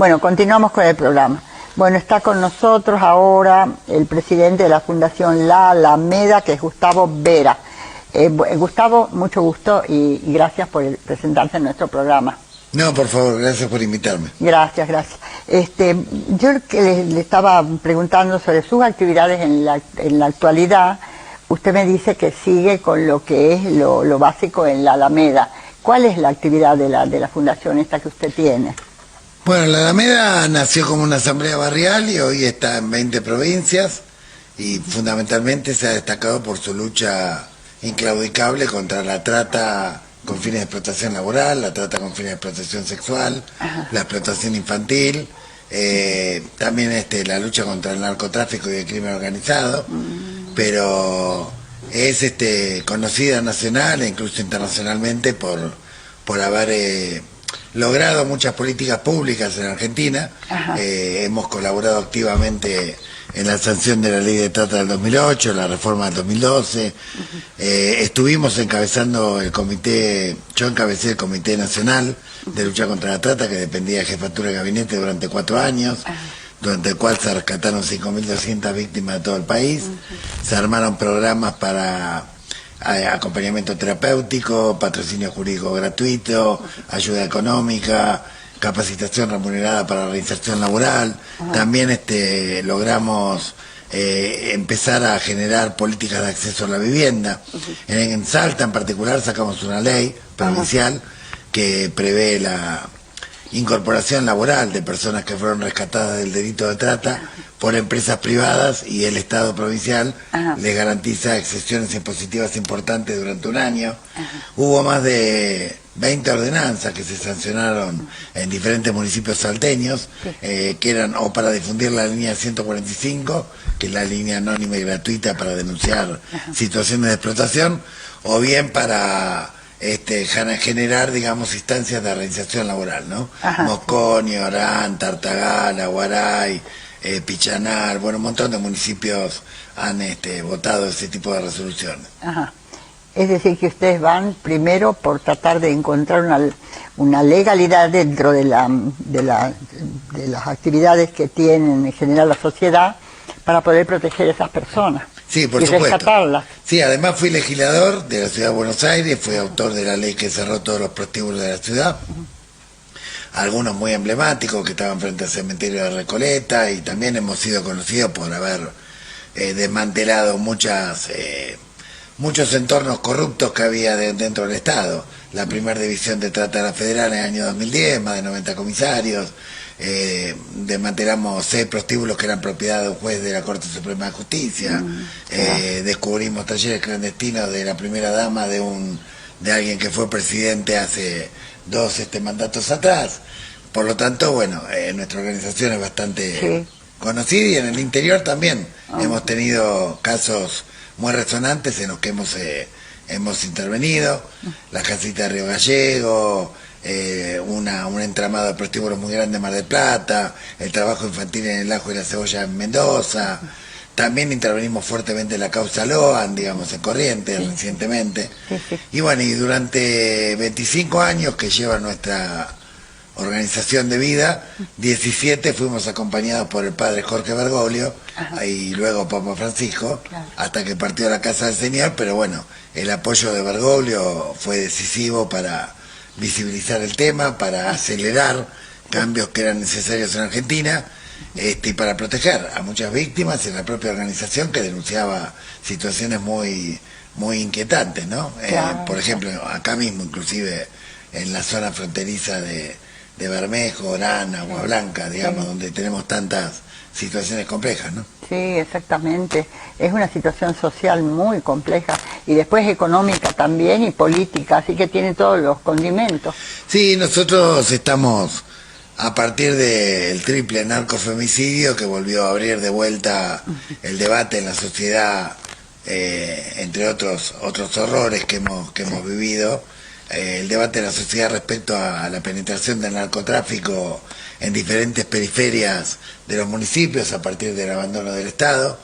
Bueno, continuamos con el programa. Bueno, está con nosotros ahora el presidente de la Fundación La Alameda, que es Gustavo Vera. Gustavo, mucho gusto y gracias por presentarse en nuestro programa. No, por favor, gracias por invitarme. Gracias, gracias. Yo que le estaba preguntando sobre sus actividades en la actualidad. Usted me dice que sigue con lo que es lo básico en La Alameda. ¿Cuál es la actividad de la fundación esta que usted tiene? Bueno, La Alameda nació como una asamblea barrial y hoy está en 20 provincias y fundamentalmente se ha destacado por su lucha inclaudicable contra la trata con fines de explotación laboral, la trata con fines de explotación sexual, la explotación infantil, también la lucha contra el narcotráfico y el crimen organizado, pero es conocida nacional e incluso internacionalmente por haber logrado muchas políticas públicas en Argentina. Hemos colaborado activamente en la sanción de la ley de trata del 2008, la reforma del 2012. Estuvimos encabezando el comité, yo encabecé el Comité Nacional de Lucha contra la Trata, que dependía de Jefatura de Gabinete durante 4 años, durante el cual se rescataron 5.200 víctimas de todo el país. Se armaron programas para acompañamiento terapéutico, patrocinio jurídico gratuito, ayuda económica, capacitación remunerada para la reinserción laboral. También logramos empezar a generar políticas de acceso a la vivienda. En Salta en particular sacamos una ley provincial que prevé la incorporación laboral de personas que fueron rescatadas del delito de trata por empresas privadas, y el Estado provincial les garantiza exenciones impositivas importantes durante un año. Hubo más de 20 ordenanzas que se sancionaron en diferentes municipios salteños, que eran o para difundir la línea 145, que es la línea anónima y gratuita para denunciar situaciones de explotación, o bien para generar, digamos, instancias de reinserción laboral, ¿no? Mosconi, Orán, Tartagal, Guaray, Pichanar, bueno, un montón de municipios han votado ese tipo de resoluciones. Es decir, que ustedes van primero por tratar de encontrar una legalidad dentro de las actividades que tienen en general la sociedad para poder proteger a esas personas. Sí, por supuesto. Rescatarlas. Sí, además fui legislador de la Ciudad de Buenos Aires, fui autor de la ley que cerró todos los prostíbulos de la ciudad, algunos muy emblemáticos que estaban frente al cementerio de Recoleta, y también hemos sido conocidos por haber desmantelado muchos entornos corruptos que había dentro del Estado. La primera división de trata de la Federal en el año 2010, más de 90 comisarios. Desmantelamos 6 prostíbulos que eran propiedad de un juez de la Corte Suprema de Justicia. Descubrimos talleres clandestinos de la primera dama de alguien que fue presidente hace 2 mandatos atrás. Por lo tanto, bueno, nuestra organización es bastante conocida, y en el interior también hemos tenido casos muy resonantes en los que hemos intervenido. La casita de Río Gallego, un entramado de prostíbulos muy grande en Mar del Plata, el trabajo infantil en el ajo y la cebolla en Mendoza. También intervenimos fuertemente en la causa Loan, digamos, en Corrientes, recientemente. Y bueno, y durante 25 años que lleva nuestra organización de vida, 17 fuimos acompañados por el padre Jorge Bergoglio y luego Papa Francisco, hasta que partió a la casa del Señor. Pero bueno, el apoyo de Bergoglio fue decisivo para visibilizar el tema, para acelerar cambios que eran necesarios en Argentina, y para proteger a muchas víctimas en la propia organización, que denunciaba situaciones muy inquietantes, ¿no? Por ejemplo, acá mismo, inclusive en la zona fronteriza de Bermejo, Orán, Agua Blanca, digamos, donde tenemos tantas situaciones complejas, ¿no? Sí, exactamente. Es una situación social muy compleja, y después económica también, y política, así que tiene todos los condimentos. Sí, nosotros estamos a partir del triple narcofemicidio, que volvió a abrir de vuelta el debate en la sociedad, entre otros horrores que hemos vivido, el debate de la sociedad respecto a la penetración del narcotráfico en diferentes periferias de los municipios a partir del abandono del Estado.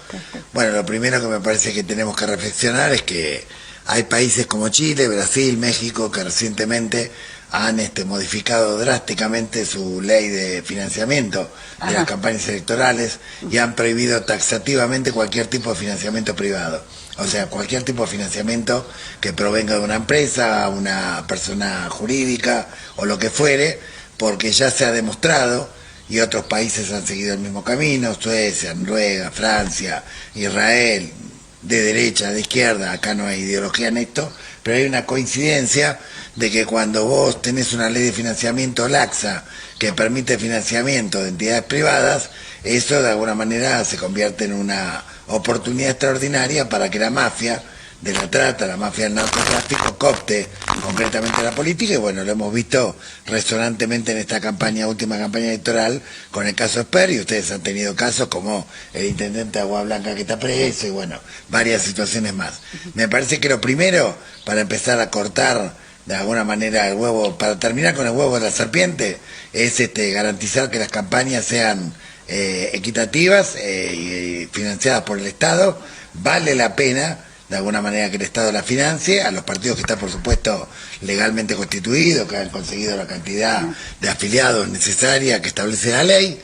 Bueno, lo primero que me parece que tenemos que reflexionar es que hay países como Chile, Brasil, México, que recientemente han modificado drásticamente su ley de financiamiento de las campañas electorales y han prohibido taxativamente cualquier tipo de financiamiento privado. O sea, cualquier tipo de financiamiento que provenga de una empresa, una persona jurídica o lo que fuere, porque ya se ha demostrado, y otros países han seguido el mismo camino, Suecia, Noruega, Francia, Israel, de derecha, de izquierda, acá no hay ideología en esto, pero hay una coincidencia de que cuando vos tenés una ley de financiamiento laxa que permite financiamiento de entidades privadas, eso de alguna manera se convierte en una oportunidad extraordinaria para que la mafia de la trata, la mafia del narcotráfico, coopte concretamente la política, y bueno, lo hemos visto resonantemente en esta campaña, última campaña electoral, con el caso Esper, y ustedes han tenido casos como el intendente de Agua Blanca que está preso, y bueno, varias situaciones más. Me parece que lo primero, para empezar a cortar de alguna manera el huevo, para terminar con el huevo de la serpiente, es garantizar que las campañas sean equitativas y financiadas por el Estado. Vale la pena de alguna manera que el Estado la financie, a los partidos que están por supuesto legalmente constituidos, que han conseguido la cantidad de afiliados necesaria que establece la ley,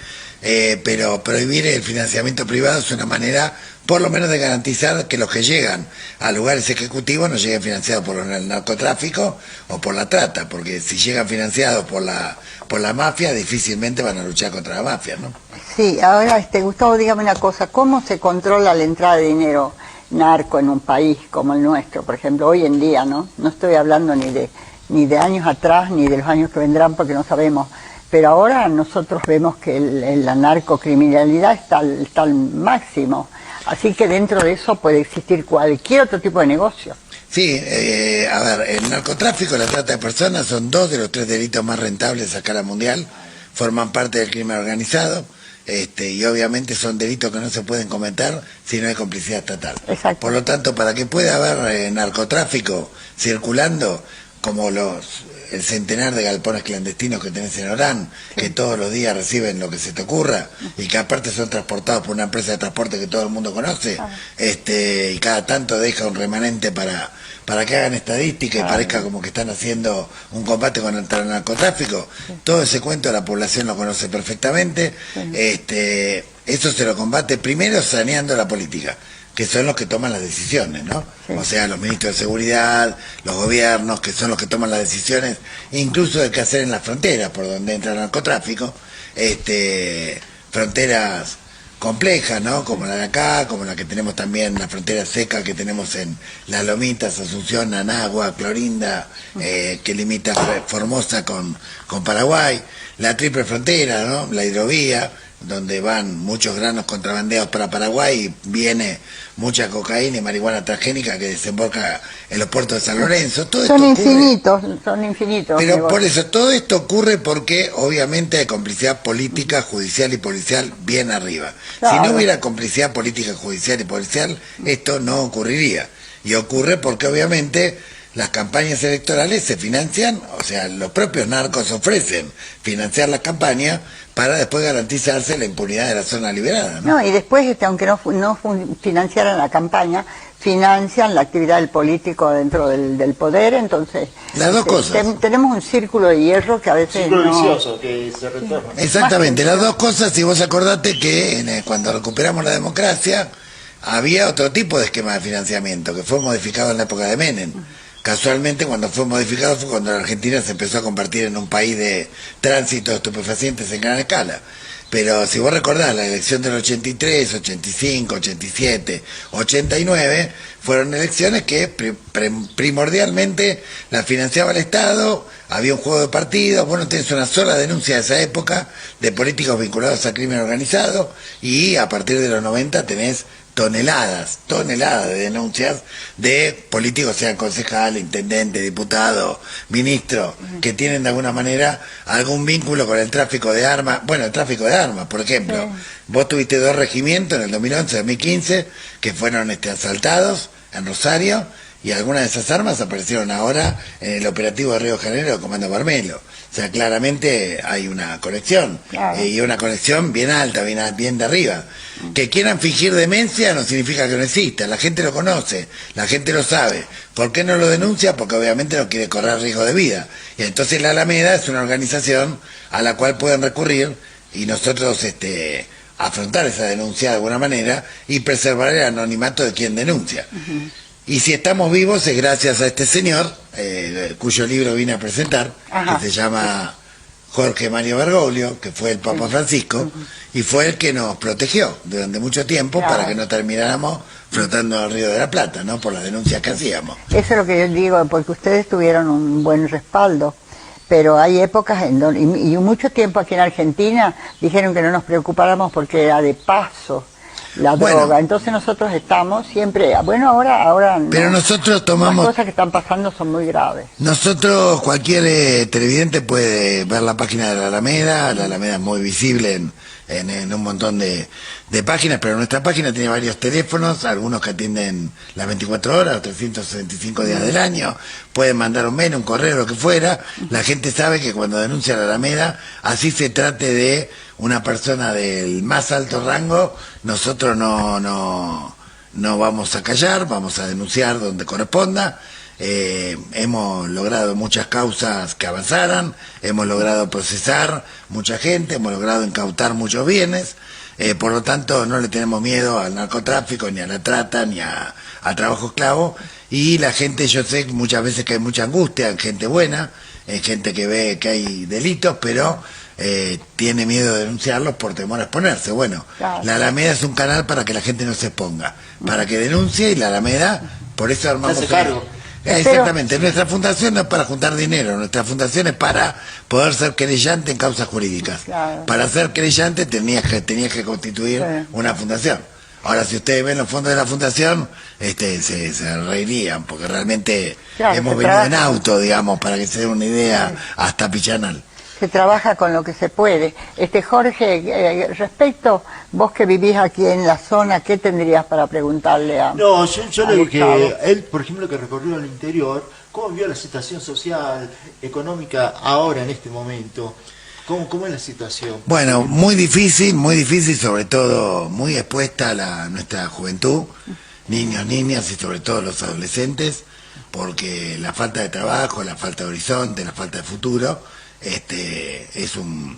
pero prohibir el financiamiento privado es una manera por lo menos de garantizar que los que llegan a lugares ejecutivos no lleguen financiados por el narcotráfico o por la trata, porque si llegan financiados por la mafia, difícilmente van a luchar contra la mafia, ¿no? Sí, ahora Gustavo, dígame una cosa, ¿cómo se controla la entrada de dinero narco en un país como el nuestro, por ejemplo, hoy en día, ¿no? No estoy hablando ni de años atrás, ni de los años que vendrán, porque no sabemos, pero ahora nosotros vemos que la narcocriminalidad está al máximo, así que dentro de eso puede existir cualquier otro tipo de negocio. Sí, a ver, el narcotráfico y la trata de personas son dos de los tres delitos más rentables a escala mundial, forman parte del crimen organizado, y obviamente son delitos que no se pueden cometer si no hay complicidad estatal. Exacto. Por lo tanto, para que pueda haber narcotráfico circulando, como el centenar de galpones clandestinos que tenés en Orán, que todos los días reciben lo que se te ocurra, y que aparte son transportados por una empresa de transporte que todo el mundo conoce, y cada tanto deja un remanente para que hagan estadística y parezca como que están haciendo un combate contra el narcotráfico. Todo ese cuento la población lo conoce perfectamente. Eso se lo combate primero saneando la política, que son los que toman las decisiones, ¿no? O sea, los ministros de seguridad, los gobiernos, que son los que toman las decisiones, incluso de qué hacer en las fronteras, por donde entra el narcotráfico, fronteras complejas, ¿no? Como la de acá, como la que tenemos también, la frontera seca que tenemos en Las Lomitas, Asunción, Anagua, Clorinda, que limita Formosa con Paraguay, la triple frontera, ¿no? La hidrovía, donde van muchos granos contrabandeados para Paraguay y viene mucha cocaína y marihuana transgénica que desemboca en los puertos de San Lorenzo. Todo son esto infinitos, son infinitos. Pero por eso, todo esto ocurre porque obviamente hay complicidad política, judicial y policial bien arriba. Claro. Si no hubiera complicidad política, judicial y policial, esto no ocurriría. Y ocurre porque obviamente las campañas electorales se financian, o sea, los propios narcos ofrecen financiar las campañas para después garantizarse la impunidad de la zona liberada, ¿no? No, y después, aunque no financiaran la campaña, financian la actividad del político dentro del poder, entonces... Las dos cosas. Tenemos un círculo de hierro que a veces círculo vicioso que se retorna. Exactamente, las dos cosas, si vos acordate que cuando recuperamos la democracia había otro tipo de esquema de financiamiento que fue modificado en la época de Menem. Casualmente, cuando fue modificado fue cuando la Argentina se empezó a convertir en un país de tránsito de estupefacientes en gran escala. Pero si vos recordás, la elección del 83, 85, 87, 89, fueron elecciones que primordialmente las financiaba el Estado, había un juego de partidos, vos no tenés una sola denuncia de esa época de políticos vinculados al crimen organizado, y a partir de los 90 tenés toneladas de denuncias de políticos, sean concejal, intendente, diputado, ministro, que tienen de alguna manera algún vínculo con el tráfico de armas. Bueno, el tráfico de armas, por ejemplo, vos tuviste dos regimientos en el 2011-2015 que fueron asaltados en Rosario, y algunas de esas armas aparecieron ahora en el operativo de Río de Janeiro de Comando Parmelo. O sea, claramente hay una conexión, claro. Y una conexión bien alta, bien de arriba. Que quieran fingir demencia no significa que no exista, la gente lo conoce, la gente lo sabe. ¿Por qué no lo denuncia? Porque obviamente no quiere correr riesgo de vida. Y entonces la Alameda es una organización a la cual pueden recurrir y nosotros afrontar esa denuncia de alguna manera y preservar el anonimato de quien denuncia. Y si estamos vivos es gracias a este señor, cuyo libro vine a presentar, Ajá. que se llama Jorge Mario Bergoglio, que fue el Papa Francisco, y fue el que nos protegió durante mucho tiempo, claro, para que no termináramos flotando en el Río de la Plata, ¿no? Por las denuncias que hacíamos. Eso es lo que yo digo, porque ustedes tuvieron un buen respaldo, pero hay épocas en donde, y mucho tiempo aquí en Argentina, dijeron que no nos preocupáramos porque era de paso la Bueno, droga. Entonces nosotros estamos siempre, bueno, ahora no. Pero nosotros tomamos... Las cosas que están pasando son muy graves. Nosotros, cualquier televidente puede ver la página de la Alameda es muy visible en un montón de páginas, pero nuestra página tiene varios teléfonos, algunos que atienden las 24 horas, 365 días del año, pueden mandar un mail, un correo, lo que fuera. La gente sabe que cuando denuncia la Alameda, así se trate de una persona del más alto rango, nosotros no vamos a callar, vamos a denunciar donde corresponda. Hemos logrado muchas causas que avanzaran, hemos logrado procesar mucha gente, hemos logrado incautar muchos bienes, por lo tanto no le tenemos miedo al narcotráfico, ni a la trata, ni a trabajo esclavo, y la gente, yo sé muchas veces que hay mucha angustia en gente buena, en gente que ve que hay delitos, pero tiene miedo de denunciarlos por temor a exponerse. Bueno, claro, la Alameda es un canal para que la gente no se exponga, para que denuncie, y la Alameda, por eso armamos... Se hace cargo. Exactamente, nuestra fundación no es para juntar dinero, nuestra fundación es para poder ser querellante en causas jurídicas. Claro. Para ser querellante tenías que constituir una fundación. Ahora, si ustedes ven los fondos de la fundación, se reirían, porque realmente hemos venido en auto, digamos, para que se den una idea, hasta Pichanal. Se trabaja con lo que se puede. Jorge, respecto, vos que vivís aquí en la zona, ¿qué tendrías para preguntarle a... No, yo le digo que Gustavo? él, por ejemplo, que recorrió el interior, ¿cómo vio la situación social, económica ahora, en este momento? ¿Cómo es la situación? Bueno, muy difícil, sobre todo muy expuesta a nuestra juventud, niños, niñas y sobre todo los adolescentes, porque la falta de trabajo, la falta de horizonte, la falta de futuro, es un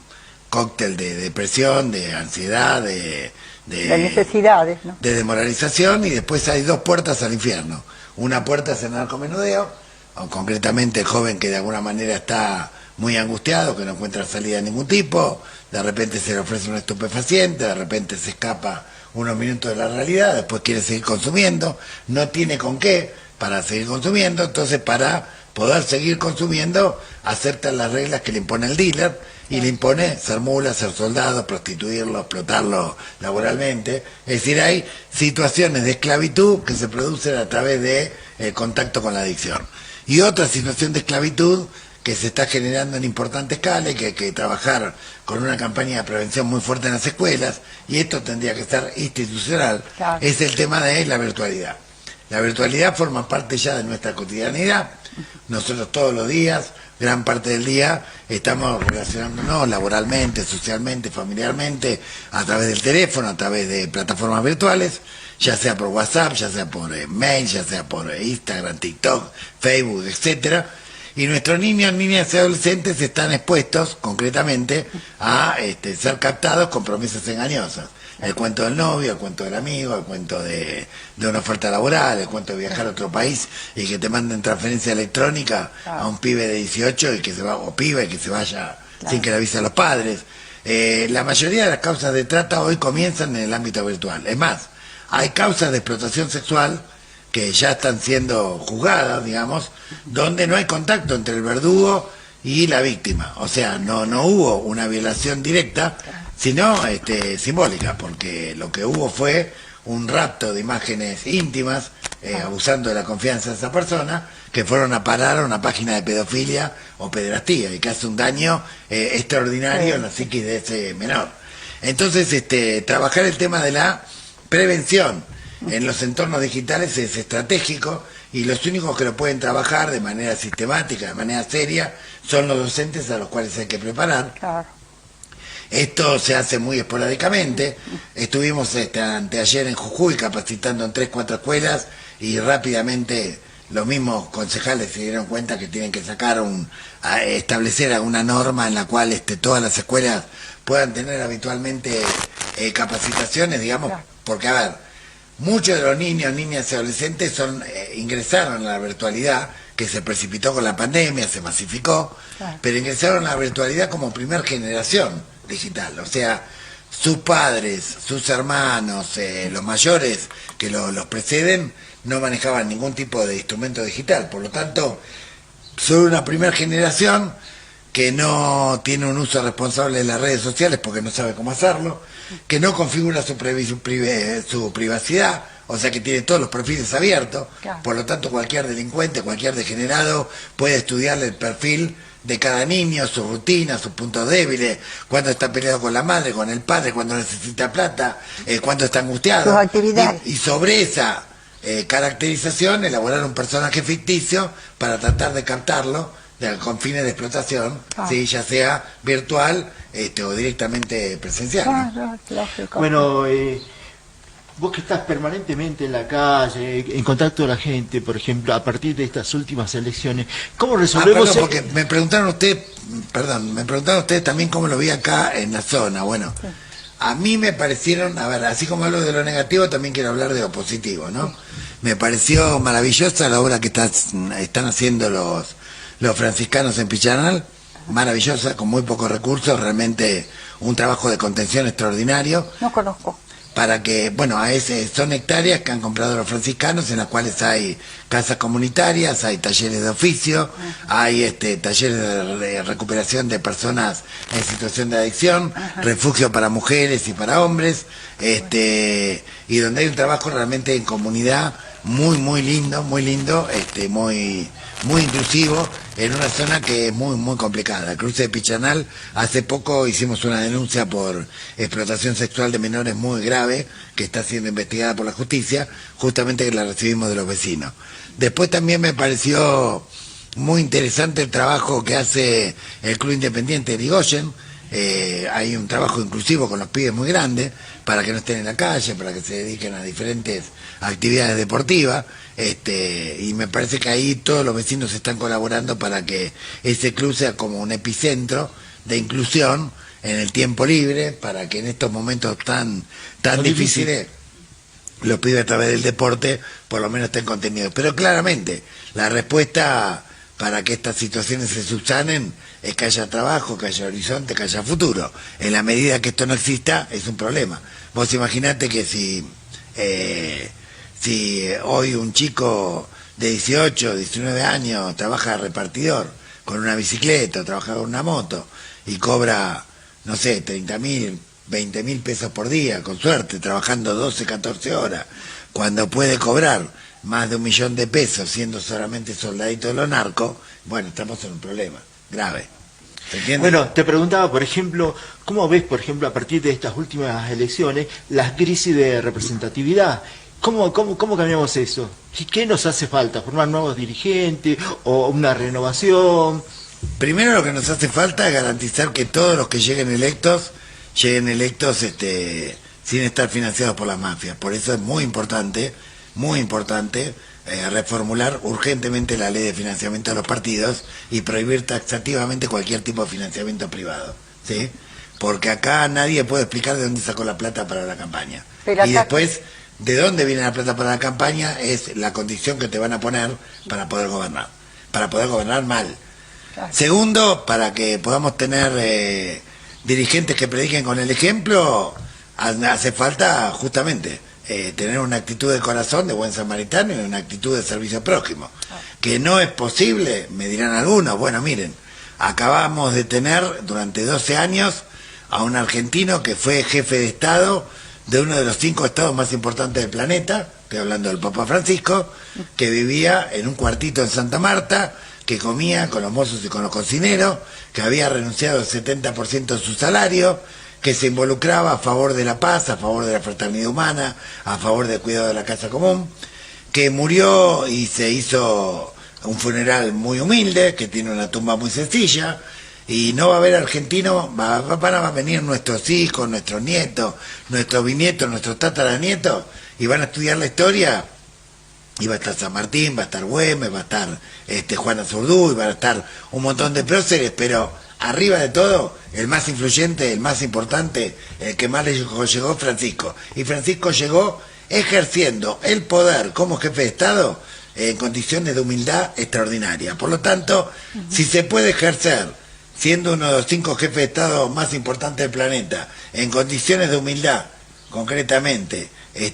cóctel de depresión, de ansiedad, de necesidades, ¿no? de demoralización, y después hay dos puertas al infierno. Una puerta es el narcomenudeo, o concretamente el joven que de alguna manera está muy angustiado, que no encuentra salida de ningún tipo, de repente se le ofrece un estupefaciente, de repente se escapa unos minutos de la realidad, después quiere seguir consumiendo, no tiene con qué para seguir consumiendo, entonces para poder seguir consumiendo acepta las reglas que le impone el dealer, y le impone ser mula, ser soldado, prostituirlo, explotarlo laboralmente. Es decir, hay situaciones de esclavitud que se producen a través de contacto con la adicción. Y otra situación de esclavitud que se está generando en importante escala y que hay que trabajar con una campaña de prevención muy fuerte en las escuelas, y esto tendría que ser institucional, claro, es el tema de la virtualidad. La virtualidad forma parte ya de nuestra cotidianidad. Nosotros todos los días, gran parte del día, estamos relacionándonos laboralmente, socialmente, familiarmente, a través del teléfono, a través de plataformas virtuales, ya sea por WhatsApp, ya sea por mail, ya sea por Instagram, TikTok, Facebook, etcétera. Y nuestros niños, niñas y adolescentes están expuestos, concretamente, a ser captados con promesas engañosas. El cuento del novio, el cuento del amigo, el cuento de una oferta laboral, el cuento de viajar a otro país y que te manden transferencia electrónica a un pibe de 18 y que se va, o piba, y que se vaya sin que le avise a los padres. La mayoría de las causas de trata hoy comienzan en el ámbito virtual. Es más, hay causas de explotación sexual que ya están siendo juzgadas, digamos, donde no hay contacto entre el verdugo y la víctima. O sea, no hubo una violación directa, sino simbólica, porque lo que hubo fue un rapto de imágenes íntimas, abusando de la confianza de esa persona, que fueron a parar a una página de pedofilia o pederastía, y que hace un daño extraordinario en la psiquis de ese menor. Entonces, trabajar el tema de la prevención en los entornos digitales es estratégico y los únicos que lo pueden trabajar de manera sistemática, de manera seria, son los docentes a los cuales hay que preparar. Claro. Esto se hace muy esporádicamente. Estuvimos anteayer en Jujuy capacitando en 3-4 escuelas y rápidamente los mismos concejales se dieron cuenta que tienen que sacar establecer alguna norma en la cual todas las escuelas puedan tener habitualmente capacitaciones, digamos, porque a ver, muchos de los niños, niñas y adolescentes ingresaron a la virtualidad, que se precipitó con la pandemia, se masificó, pero ingresaron a la virtualidad como primer generación digital, o sea, sus padres, sus hermanos, los mayores que los preceden, no manejaban ningún tipo de instrumento digital, por lo tanto, son una primera generación que no tiene un uso responsable de las redes sociales porque no sabe cómo hacerlo, que no configura su privacidad, o sea que tiene todos los perfiles abiertos, por lo tanto cualquier delincuente, cualquier degenerado puede estudiarle el perfil de cada niño, su rutina, sus puntos débiles, cuando está peleado con la madre, con el padre, cuando necesita plata, cuando está angustiado. Sus actividades. Y sobre esa caracterización elaborar un personaje ficticio para tratar de captarlo con fines de explotación, ¿sí? Ya sea virtual o directamente presencial, ¿no? Lógico. Bueno, vos que estás permanentemente en la calle, en contacto con la gente, por ejemplo, a partir de estas últimas elecciones, ¿cómo resolvemos? Perdón, porque me preguntaron ustedes también cómo lo vi acá en la zona. Bueno, sí. A mí me parecieron, a ver, así como hablo de lo negativo, también quiero hablar de lo positivo, ¿no? Me pareció maravillosa la obra que están haciendo los franciscanos en Pichanal, maravillosa, con muy pocos recursos, realmente un trabajo de contención extraordinario. No conozco. Para que, bueno, son hectáreas que han comprado los franciscanos, en las cuales hay casas comunitarias, hay talleres de oficio, hay talleres de recuperación de personas en situación de adicción, refugio para mujeres y para hombres, y donde hay un trabajo realmente en comunidad muy lindo, muy inclusivo, en una zona que es muy complicada. El cruce de Pichanal, hace poco hicimos una denuncia por explotación sexual de menores muy grave, que está siendo investigada por la justicia, justamente que la recibimos de los vecinos. Después también me pareció muy interesante el trabajo que hace el Club Independiente de Irigoyen. Hay un trabajo inclusivo con los pibes muy grande, para que no estén en la calle, para que se dediquen a diferentes actividades deportivas, y me parece que ahí todos los vecinos están colaborando para que ese club sea como un epicentro de inclusión en el tiempo libre, para que en estos momentos tan difíciles los pibes a través del deporte por lo menos estén contenidos. Pero claramente la respuesta para que estas situaciones se subsanen es que haya trabajo, que haya horizonte, que haya futuro. En la medida que esto no exista, es un problema. Vos imaginate que si hoy un chico de 18, 19 años trabaja de repartidor con una bicicleta, o trabaja con una moto y cobra, no sé, 30.000, 20.000 pesos por día, con suerte, trabajando 12, 14 horas, cuando puede cobrar más de 1 millón de pesos siendo solamente soldadito de los narcos, bueno, estamos en un problema grave. ¿Se entiende? Bueno, te preguntaba, por ejemplo, ¿cómo ves, por ejemplo, a partir de estas últimas elecciones, las crisis de representatividad? ¿Cómo cambiamos eso? ¿Qué nos hace falta? ¿Formar nuevos dirigentes o una renovación? Primero lo que nos hace falta es garantizar que todos los que lleguen electos sin estar financiados por las mafias. Por eso es muy importante reformular urgentemente la ley de financiamiento de los partidos y prohibir taxativamente cualquier tipo de financiamiento privado, ¿sí? Porque acá nadie puede explicar de dónde sacó la plata para la campaña. Y después, de dónde viene la plata para la campaña es la condición que te van a poner para poder gobernar mal. Claro. Segundo, para que podamos tener dirigentes que prediquen con el ejemplo, hace falta justamente tener una actitud de corazón de buen samaritano y una actitud de servicio prójimo. Que no es posible, me dirán algunos. Bueno, miren, acabamos de tener durante 12 años a un argentino que fue jefe de Estado de uno de los 5 estados más importantes del planeta, estoy hablando del Papa Francisco, que vivía en un cuartito en Santa Marta, que comía con los mozos y con los cocineros, que había renunciado al 70% de su salario, que se involucraba a favor de la paz, a favor de la fraternidad humana, a favor del cuidado de la casa común, que murió y se hizo un funeral muy humilde, que tiene una tumba muy sencilla, y no va a haber argentino, van a venir nuestros hijos, nuestros nietos, nuestros bisnietos, nuestros tataranietos, y van a estudiar la historia, y va a estar San Martín, va a estar Güemes, va a estar Juana Zurduy, va a estar un montón de próceres, pero arriba de todo, el más influyente, el más importante, el que más le llegó Francisco. Y Francisco llegó ejerciendo el poder como jefe de Estado en condiciones de humildad extraordinaria. Por lo tanto, si se puede ejercer, siendo uno de los 5 jefes de Estado más importantes del planeta, en condiciones de humildad, concretamente, el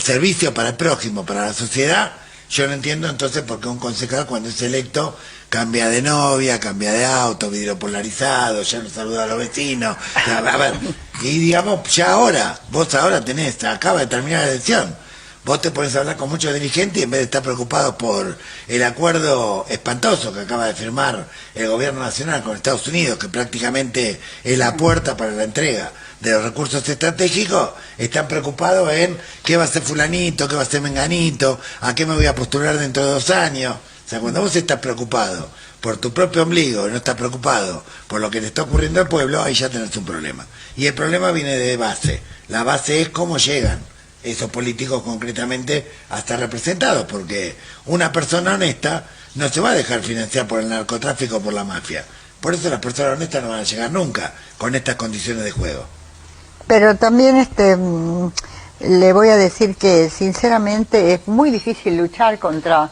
servicio para el prójimo, para la sociedad, yo no entiendo entonces por qué un concejal cuando es electo cambia de novia, cambia de auto, vidrio polarizado, ya no saluda a los vecinos. A ver, y digamos, ya ahora, vos ahora acaba de terminar la elección, vos te pones a hablar con muchos dirigentes y en vez de estar preocupados por el acuerdo espantoso que acaba de firmar el gobierno nacional con Estados Unidos, que prácticamente es la puerta para la entrega de los recursos estratégicos, están preocupados en qué va a ser fulanito, qué va a ser menganito, a qué me voy a postular dentro de 2 años. O sea, cuando vos estás preocupado por tu propio ombligo y no estás preocupado por lo que le está ocurriendo al pueblo, ahí ya tenés un problema. Y el problema viene de base. La base es cómo llegan esos políticos concretamente a estar representados, porque una persona honesta no se va a dejar financiar por el narcotráfico o por la mafia. Por eso las personas honestas no van a llegar nunca con estas condiciones de juego. Pero también le voy a decir que sinceramente es muy difícil luchar contra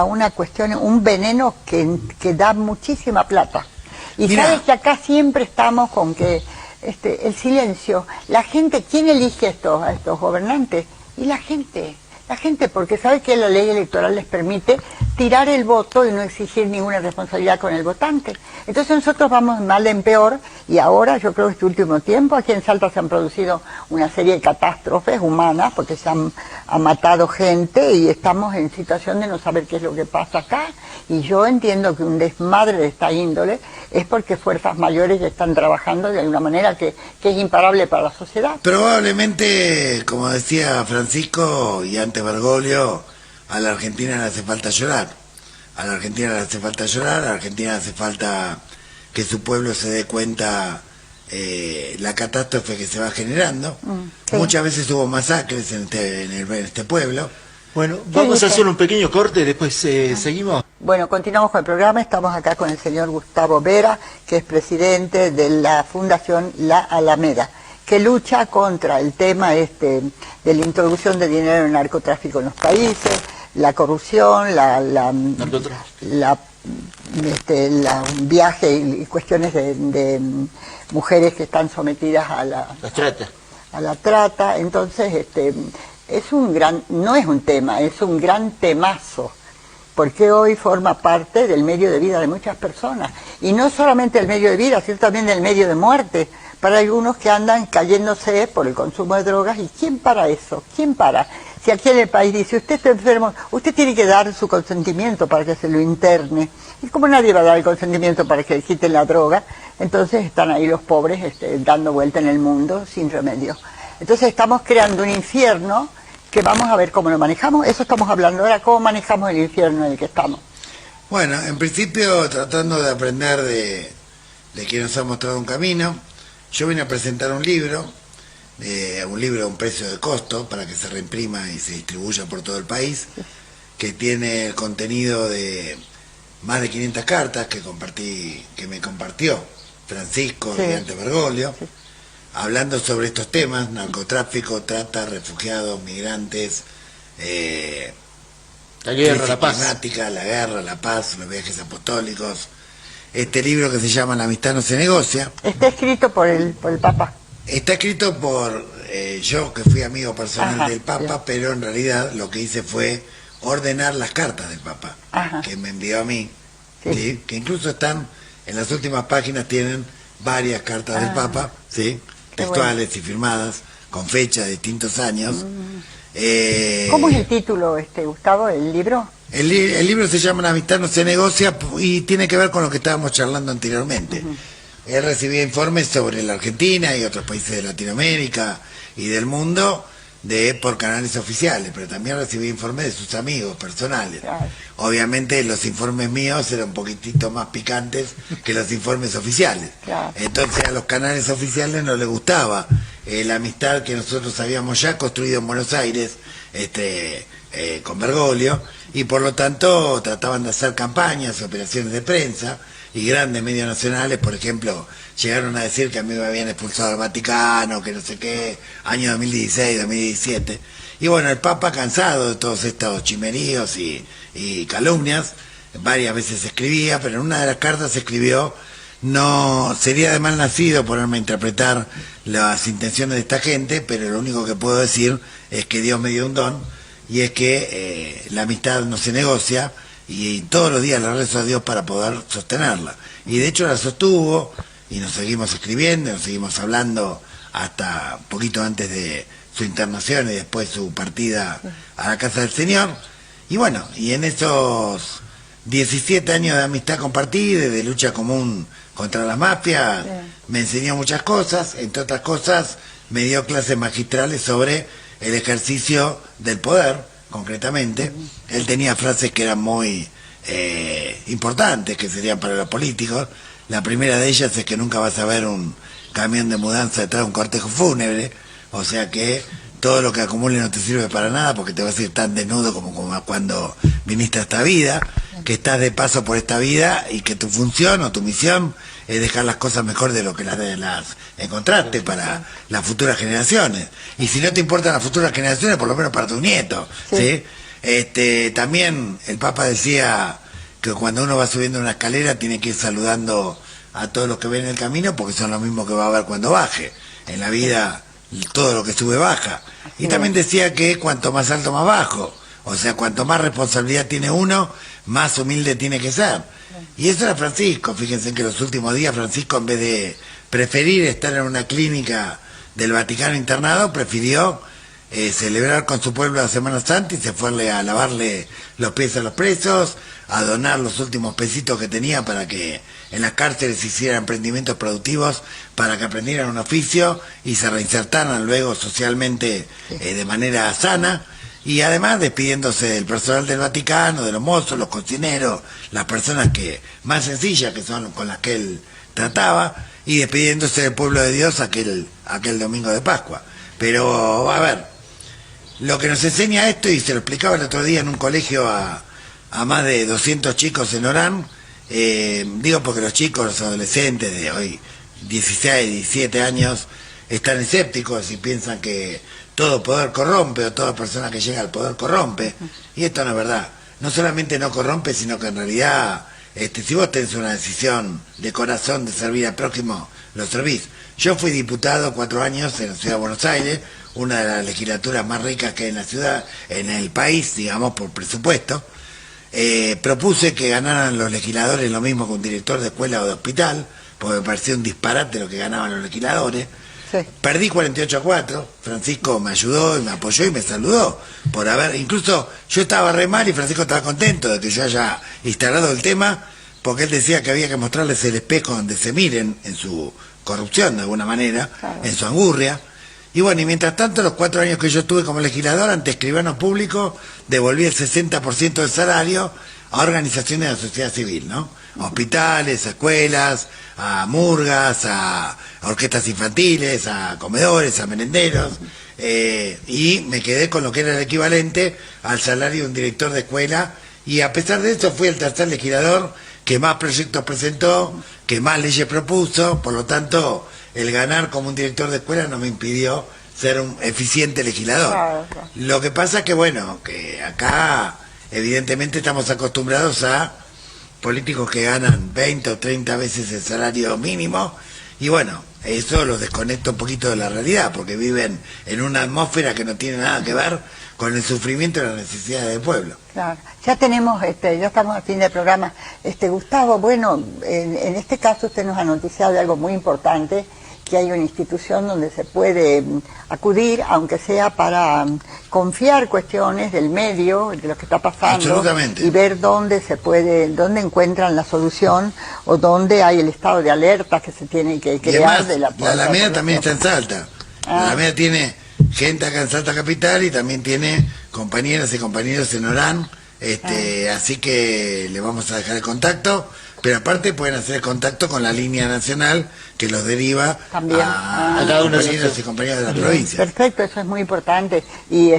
una cuestión, un veneno que da muchísima plata. Y Mirá, sabes que acá siempre estamos con que el silencio, la gente, ¿quién elige a estos gobernantes? Y la gente, porque sabe que la ley electoral les permite tirar el voto y no exigir ninguna responsabilidad con el votante. Entonces nosotros vamos mal en peor, y ahora yo creo que este último tiempo aquí en Salta se han producido una serie de catástrofes humanas porque se han matado gente y estamos en situación de no saber qué es lo que pasa acá, y yo entiendo que un desmadre de esta índole es porque fuerzas mayores ya están trabajando de una manera que es imparable para la sociedad. Probablemente, como decía Francisco y antes Bergoglio, a la Argentina le hace falta llorar. A la Argentina le hace falta llorar, a la Argentina le hace falta que su pueblo se dé cuenta la catástrofe que se va generando. Sí. Muchas veces hubo masacres en este pueblo. Bueno, vamos a hacer un pequeño corte, después seguimos. Bueno, continuamos con el programa. Estamos acá con el señor Gustavo Vera, que es presidente de la Fundación La Alameda, que lucha contra el tema de la introducción de dinero en el narcotráfico en los países, la corrupción, la viaje y cuestiones de mujeres que están sometidas a la trata. Entonces, no es un tema, es un gran temazo, porque hoy forma parte del medio de vida de muchas personas, y no solamente del medio de vida, sino también del medio de muerte, para algunos que andan cayéndose por el consumo de drogas. ¿Y quién para eso? ¿Quién para? Si aquí en el país dice, usted está enfermo, usted tiene que dar su consentimiento para que se lo interne. Y como nadie va a dar el consentimiento para que le quiten la droga, entonces están ahí los pobres dando vuelta en el mundo sin remedio. Entonces estamos creando un infierno que vamos a ver cómo lo manejamos. Eso estamos hablando ahora, cómo manejamos el infierno en el que estamos. Bueno, en principio tratando de aprender de quien nos ha mostrado un camino. Yo vine a presentar un libro a un precio de costo para que se reimprima y se distribuya por todo el país, que tiene el contenido de más de 500 cartas que me compartió Francisco mediante Bergoglio, hablando sobre estos temas: narcotráfico, trata, refugiados, migrantes, la guerra, la paz, climática, la guerra, la paz, los viajes apostólicos. Este libro que se llama La amistad no se negocia. Está escrito por el Papa. Está escrito por yo, que fui amigo personal del Papa, pero en realidad lo que hice fue ordenar las cartas del Papa, que me envió a mí, ¿sí? Que incluso están en las últimas páginas, tienen varias cartas del Papa, ¿sí? Textuales y firmadas, con fecha de distintos años. ¿Cómo es el título, Gustavo, del libro? El libro se llama La amistad no se negocia y tiene que ver con lo que estábamos charlando anteriormente. él recibía informes sobre la Argentina y otros países de Latinoamérica y del mundo por canales oficiales, pero también recibía informes de sus amigos personales. Claro. Obviamente los informes míos eran un poquitito más picantes que los informes oficiales. Claro. Entonces a los canales oficiales no les gustaba la amistad que nosotros habíamos ya construido en Buenos Aires con Bergoglio, y por lo tanto trataban de hacer campañas, operaciones de prensa, y grandes medios nacionales, por ejemplo, llegaron a decir que a mí me habían expulsado del Vaticano, que no sé qué, año 2016, 2017. Y bueno, el Papa, cansado de todos estos chimeríos y calumnias, varias veces escribía, pero en una de las cartas escribió: no sería de mal nacido ponerme a interpretar las intenciones de esta gente, pero lo único que puedo decir es que Dios me dio un don, y es que la amistad no se negocia, y todos los días le rezo a Dios para poder sostenerla. Y de hecho la sostuvo, y nos seguimos escribiendo, nos seguimos hablando hasta un poquito antes de su internación y después su partida a la casa del Señor. Y bueno, y en esos 17 años de amistad compartida, de lucha común contra la mafia, me enseñó muchas cosas, entre otras cosas me dio clases magistrales sobre el ejercicio del poder, concretamente. Él tenía frases que eran muy importantes, que serían para los políticos. La primera de ellas es que nunca vas a ver un camión de mudanza detrás de un cortejo fúnebre, o sea que todo lo que acumule no te sirve para nada, porque te vas a ir tan desnudo como cuando viniste a esta vida, que estás de paso por esta vida, y que tu función o tu misión es dejar las cosas mejor de lo que las encontraste para las futuras generaciones. Y si no te importan las futuras generaciones, por lo menos para tus nietos, ¿sí? También el Papa decía que cuando uno va subiendo una escalera tiene que ir saludando a todos los que ven en el camino, porque son los mismos que va a ver cuando baje. En la vida todo lo que sube baja. Y también decía que cuanto más alto, más bajo. O sea, cuanto más responsabilidad tiene uno, más humilde tiene que ser. Y eso era Francisco. Fíjense que los últimos días Francisco, en vez de preferir estar en una clínica del Vaticano internado, prefirió celebrar con su pueblo la Semana Santa, y se fue a lavarle los pies a los presos, a donar los últimos pesitos que tenía para que en las cárceles hicieran emprendimientos productivos, para que aprendieran un oficio y se reinsertaran luego socialmente de manera sana. Y además despidiéndose del personal del Vaticano, de los mozos, los cocineros, las personas más sencillas, que son con las que él trataba, y despidiéndose del pueblo de Dios aquel domingo de Pascua. Pero, a ver, lo que nos enseña esto, y se lo explicaba el otro día en un colegio a más de 200 chicos en Orán, digo porque los chicos, los adolescentes de hoy, 16, 17 años, están escépticos y piensan que todo poder corrompe, o toda persona que llega al poder corrompe, y esto no es verdad. No solamente no corrompe, sino que en realidad, si vos tenés una decisión de corazón de servir al prójimo, lo servís. Yo fui diputado 4 años en la ciudad de Buenos Aires, una de las legislaturas más ricas que hay en la ciudad, en el país, digamos, por presupuesto. Propuse que ganaran los legisladores lo mismo que un director de escuela o de hospital, porque me parecía un disparate lo que ganaban los legisladores. Sí. Perdí 48-4, Francisco me ayudó y me apoyó y me saludó por incluso yo estaba re mal y Francisco estaba contento de que yo haya instalado el tema, porque él decía que había que mostrarles el espejo donde se miren en su corrupción de alguna manera, claro, en su angurria. Y bueno, y mientras tanto, los 4 años que yo estuve como legislador, ante escribano público, devolví el 60% del salario a organizaciones de la sociedad civil, ¿no? A hospitales, a escuelas, a murgas, a orquestas infantiles, a comedores, a merenderos, y me quedé con lo que era el equivalente al salario de un director de escuela, y a pesar de eso fui el tercer legislador que más proyectos presentó, que más leyes propuso. Por lo tanto, el ganar como un director de escuela no me impidió ser un eficiente legislador. Claro. Lo que pasa es que, bueno, que acá evidentemente estamos acostumbrados a políticos que ganan 20 o 30 veces el salario mínimo, y bueno, eso los desconecta un poquito de la realidad, porque viven en una atmósfera que no tiene nada que ver con el sufrimiento y las necesidades del pueblo. Claro. Ya tenemos, ya estamos al fin del programa. Gustavo, bueno, en este caso usted nos ha noticiado de algo muy importante, que hay una institución donde se puede acudir, aunque sea para confiar cuestiones del medio, de lo que está pasando, Absolutamente. y ver dónde se puede, dónde encuentran la solución o dónde hay el estado de alerta que se tiene que Y crear además, de la la Alameda población. también está en Salta. La Alameda tiene gente acá en Salta Capital y también tiene compañeras y compañeros en Orán. Así que le vamos a dejar el contacto, pero aparte pueden hacer el contacto con la línea nacional que los deriva También. a cada los uno de compañeros nosotros. y compañeras de la provincia. Perfecto, eso es muy importante, y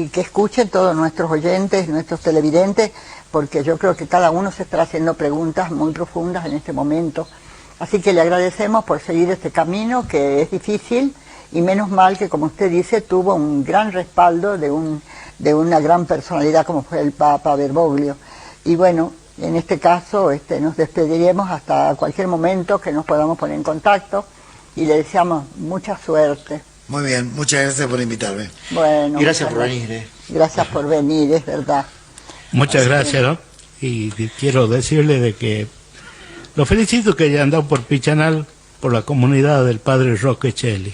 que escuchen todos nuestros oyentes, nuestros televidentes, porque yo creo que cada uno se está haciendo preguntas muy profundas en este momento. Así que le agradecemos por seguir este camino que es difícil, y menos mal que, como usted dice, tuvo un gran respaldo de una gran personalidad como fue el Papa Bergoglio. Y bueno, en este caso nos despediremos hasta cualquier momento que nos podamos poner en contacto, y le deseamos mucha suerte. Muy bien, muchas gracias por invitarme. Bueno, Gracias muchas por venir. Gracias por venir, es verdad. Muchas gracias, ¿no? Y quiero decirle de que lo felicito que haya andado por Pichanal, por la comunidad del Padre Roque Cheli.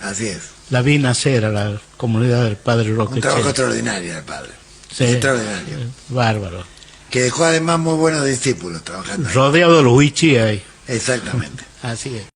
Así es. La vi nacer a la comunidad del Padre Roque Un trabajo Cheli. extraordinario el padre. Sí, Extraordinario. bárbaro. Que dejó además muy buenos discípulos trabajando ahí. Rodeado de los huichí ahí. Exactamente. Así es.